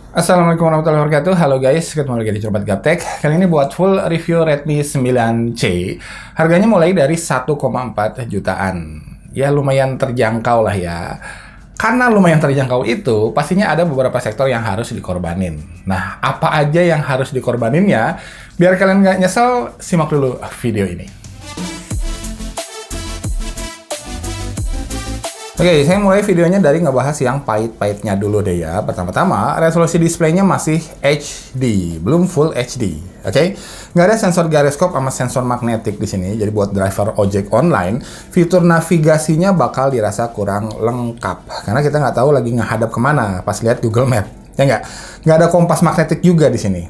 Assalamualaikum warahmatullahi wabarakatuh. Halo guys, ketemu lagi di Curbat Gaptek. Kali ini buat full review Redmi 9C. Harganya mulai dari 1,4 jutaan. Ya lumayan terjangkau lah ya. Karena lumayan terjangkau itu, pastinya ada beberapa sektor yang harus dikorbanin. Nah, apa aja yang harus dikorbaninnya? Biar kalian nggak nyesel, simak dulu video ini. Oke, saya mulai videonya dari ngebahas yang pahit-pahitnya dulu deh ya. Pertama-tama, resolusi displaynya masih HD, belum Full HD. Oke, nggak ada sensor gyroscope sama sensor magnetik di sini. Jadi buat driver ojek online, fitur navigasinya bakal dirasa kurang lengkap. Karena kita nggak tahu lagi ngehadap kemana pas lihat Google Map. Ya nggak ada kompas magnetik juga di sini.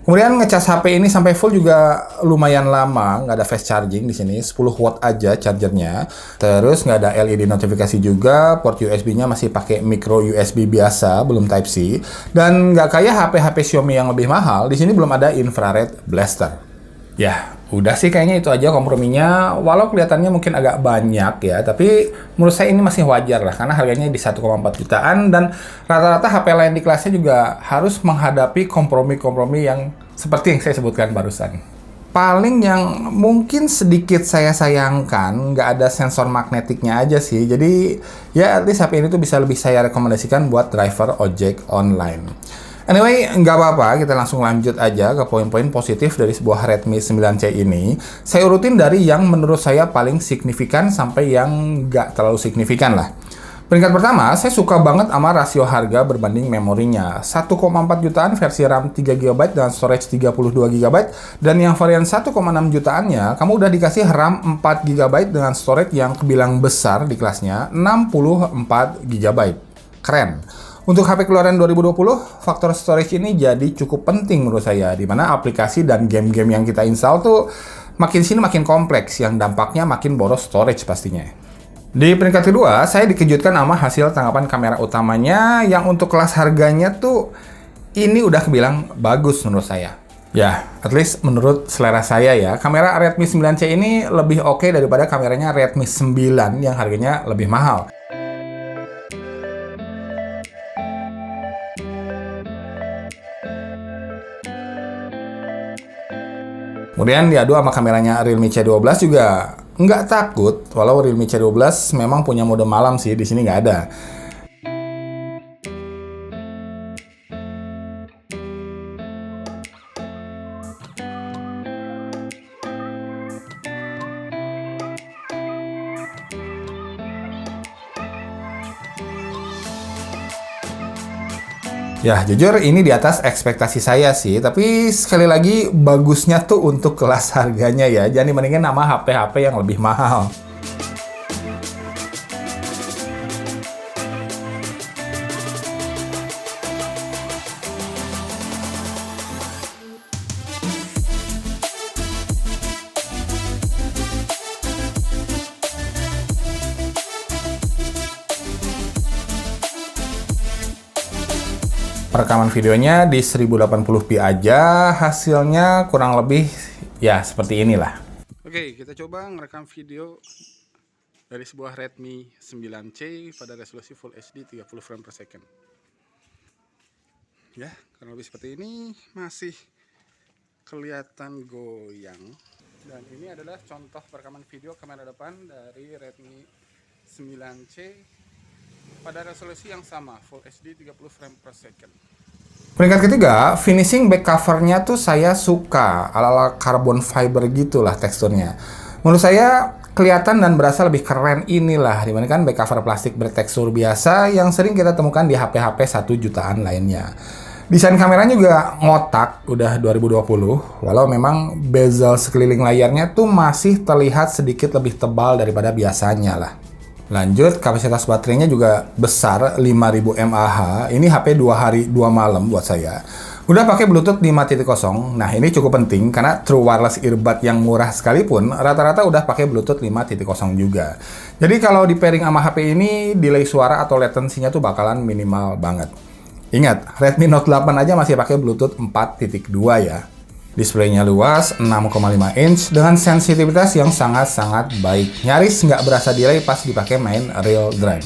Kemudian ngecas HP ini sampai full juga lumayan lama, nggak ada fast charging di sini, 10 watt aja chargernya. Terus nggak ada LED notifikasi juga, port USB-nya masih pakai micro USB biasa, belum Type C. Dan nggak kayak HP-HP Xiaomi yang lebih mahal, di sini belum ada infrared blaster. Ya, udah sih kayaknya itu aja komprominya. Walau kelihatannya mungkin agak banyak ya, tapi menurut saya ini masih wajar lah karena harganya di 1,4 jutaan dan rata-rata HP lain di kelasnya juga harus menghadapi kompromi-kompromi yang seperti yang saya sebutkan barusan. Paling yang mungkin sedikit saya sayangkan, nggak ada sensor magnetiknya aja sih. Jadi, ya at least HP ini tuh bisa lebih saya rekomendasikan buat driver ojek online. Anyway, nggak apa-apa, kita langsung lanjut aja ke poin-poin positif dari sebuah Redmi 9C ini. Saya urutin dari yang menurut saya paling signifikan sampai yang nggak terlalu signifikan lah. Peringkat pertama, saya suka banget sama rasio harga berbanding memorinya. 1,4 jutaan versi RAM 3GB dan storage 32GB, dan yang varian 1,6 jutaannya, kamu udah dikasih RAM 4GB dengan storage yang kebilang besar di kelasnya, 64GB. Keren. Untuk HP keluaran 2020, faktor storage ini jadi cukup penting menurut saya, di mana aplikasi dan game-game yang kita install tuh makin sini makin kompleks, yang dampaknya makin boros storage pastinya. Di peringkat kedua, saya dikejutkan sama hasil tangkapan kamera utamanya yang untuk kelas harganya tuh ini udah kebilang bagus menurut saya. Ya, at least menurut selera saya ya, kamera Redmi 9C ini lebih oke daripada kameranya Redmi 9 yang harganya lebih mahal. Kemudian diadu sama kameranya Realme C12 juga nggak takut, walau Realme C12 memang punya mode malam sih, di sini nggak ada. Ya, jujur ini di atas ekspektasi saya sih, tapi sekali lagi bagusnya tuh untuk kelas harganya ya. Jangan dibandingin sama HP-HP yang lebih mahal. Rekaman videonya di 1080p aja, hasilnya kurang lebih ya seperti inilah. Oke, kita coba ngerekam video dari sebuah Redmi 9C pada resolusi Full HD 30 frame per second. Ya, kurang lebih seperti ini, masih kelihatan goyang. Dan ini adalah contoh perekaman video kamera depan dari Redmi 9C pada resolusi yang sama, Full HD 30 frame per second. Peringkat ketiga, finishing back covernya tuh saya suka, ala-ala carbon fiber gitulah teksturnya. Menurut saya kelihatan dan berasa lebih keren inilah dibandingkan back cover plastik bertekstur biasa yang sering kita temukan di HP-HP 1 jutaan lainnya. Desain kameranya juga ngotak, udah 2020, walau memang bezel sekeliling layarnya tuh masih terlihat sedikit lebih tebal daripada biasanya lah. Lanjut, kapasitas baterainya juga besar, 5000 mAh. Ini HP 2 hari 2 malam buat saya. Udah pakai Bluetooth 5.0. Nah, ini cukup penting karena True Wireless Earbud yang murah sekalipun rata-rata udah pakai Bluetooth 5.0 juga. Jadi kalau di pairing sama HP ini, delay suara atau latensinya tuh bakalan minimal banget. Ingat, Redmi Note 8 aja masih pakai Bluetooth 4.2 ya. Displaynya luas, 6,5 inch dengan sensitivitas yang sangat-sangat baik. Nyaris nggak berasa delay pas dipakai main real time.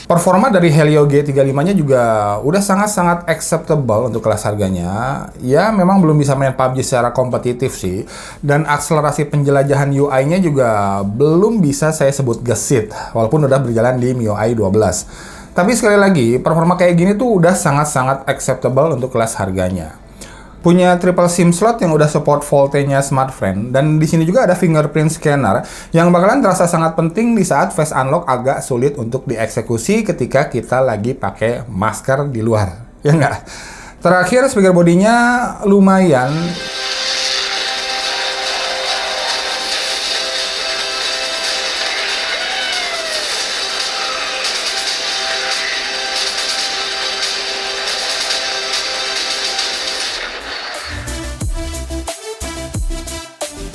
Performa dari Helio G35-nya juga udah sangat-sangat acceptable untuk kelas harganya. Ya, memang belum bisa main PUBG secara kompetitif sih. Dan akselerasi penjelajahan UI-nya juga belum bisa saya sebut gesit, walaupun udah berjalan di MIUI 12. Tapi sekali lagi, performa kayak gini tuh udah sangat-sangat acceptable untuk kelas harganya. Punya triple SIM slot yang udah support VoLTE-nya SmartFriend, dan di sini juga ada fingerprint scanner yang bakalan terasa sangat penting di saat face unlock agak sulit untuk dieksekusi ketika kita lagi pakai masker di luar, ya nggak? Terakhir, speaker bodinya lumayan.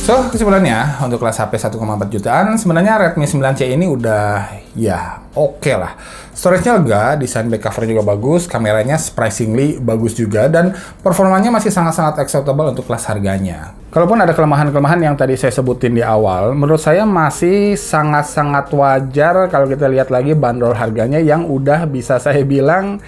So, kesimpulannya, untuk kelas HP 1,4 jutaan, sebenarnya Redmi 9C ini udah, ya, oke lah. Storage-nya lega, desain back cover juga bagus, kameranya surprisingly bagus juga, dan performanya masih sangat-sangat acceptable untuk kelas harganya. Kalaupun ada kelemahan-kelemahan yang tadi saya sebutin di awal, menurut saya masih sangat-sangat wajar kalau kita lihat lagi bandrol harganya yang udah bisa saya bilang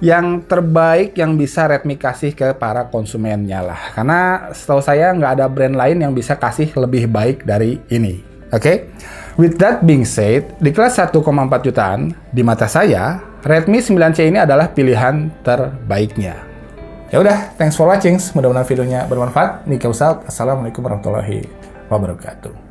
yang terbaik yang bisa Redmi kasih ke para konsumennya lah. Karena setahu saya nggak ada brand lain yang bisa kasih lebih baik dari ini. Oke? With that being said, di kelas 1,4 jutaan, di mata saya, Redmi 9C ini adalah pilihan terbaiknya. Ya udah, thanks for watching. Mudah-mudahan videonya bermanfaat. Nika Usalt. Assalamualaikum warahmatullahi wabarakatuh.